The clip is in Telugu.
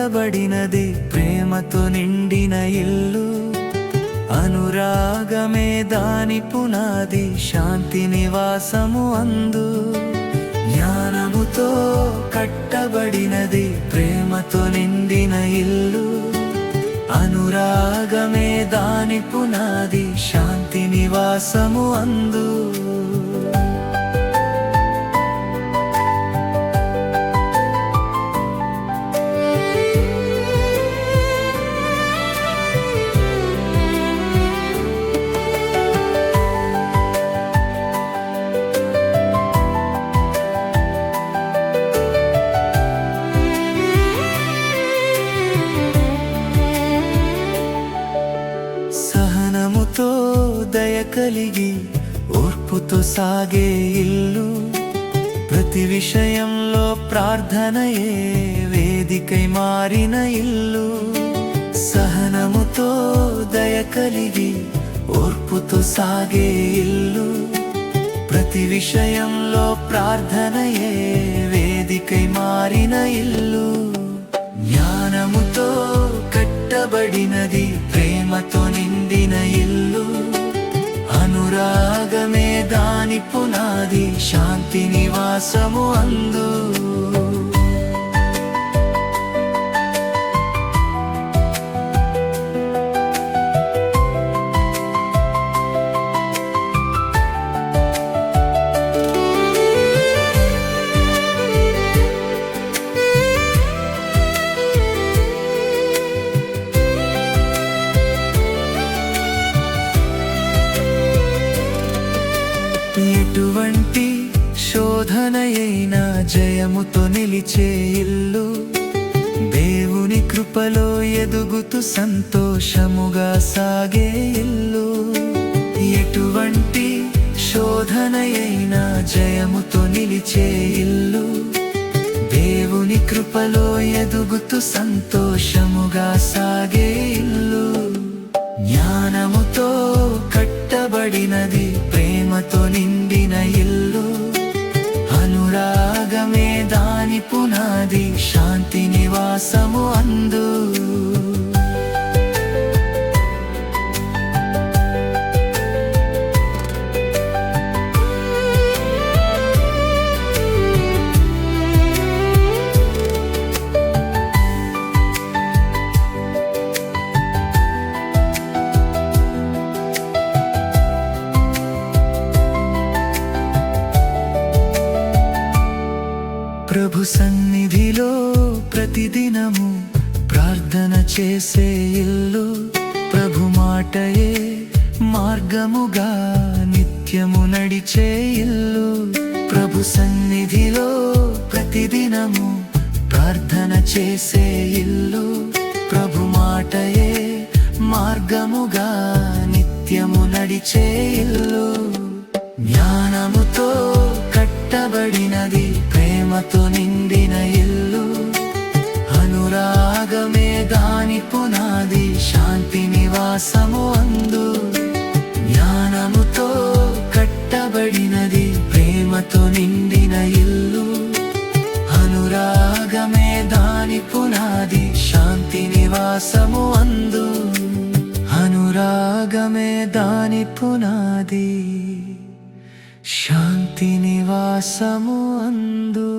కట్టబడినది ప్రేమతో నిండిన ఇల్లు. అనురాగమే దాని పునాది, శాంతి నివాసము అందు. జ్ఞానముతో కట్టబడినది ప్రేమతో నిండిన ఇల్లు. అనురాగమే దాని పునాది, శాంతి నివాసము అందు. సహనముతో దయ కలిగి ఓర్పుతో సాగే ఇల్లు. ప్రతి విషయంలో ప్రార్థనయే వేదికై మారిన ఇల్లు. సహనముతో దయ కలిగి ఓర్పుతో సాగే ఇల్లు. ప్రతి విషయంలో ప్రార్థనయే వేదికై మారిన ఇల్లు. జ్ఞానముతో కట్టబడినది ప్రేమతో నిండిన ఇల్లు. అనురాగమే దాని పునాది, శాంతి నివాసము అందు. ఎటువంటి శోధనయైనా జయముతో నిలిచే ఇల్లు. దేవుని కృపలో ఎదుగుతూ సంతోషముగా సాగే ఇల్లు. ఎటువంటి శోధనయైనా జయముతో నిలిచే ఇల్లు. దేవుని కృపలో ఎదుగుతూ సంతోషముగా సాగే ఇల్లు. జ్ఞానముతో కట్టబడినది ప్రేమతో నిండిన ఇల్లు. అనురాగమే దాని పునాది, శాంతి నివాసము అందు. ప్రభు సన్నిధిలో ప్రతిదినము ప్రార్థన చేసే ఇల్లు. ప్రభు మాటయే మార్గముగా నిత్యము నడిచే ఇల్లు. ప్రభు సన్నిధిలో ప్రతిదినము ప్రార్థన చేసే ఇల్లు. ప్రభు మాటయే మార్గముగా నిత్యము నడిచే ఇల్లు. జ్ఞానముతో కట్టబడినది ప్రేమతో నిండిన ఇల్లు. అనురాగమే దాని పునాది, శాంతి నివాసము అందు. జ్ఞానముతో కట్టబడినది ప్రేమతో నిండిన ఇల్లు. అనురాగమే దాని పునాది, శాంతి నివాసము అందు. అనురాగమే దాని పునాది, శాంతి నివాసము అందు.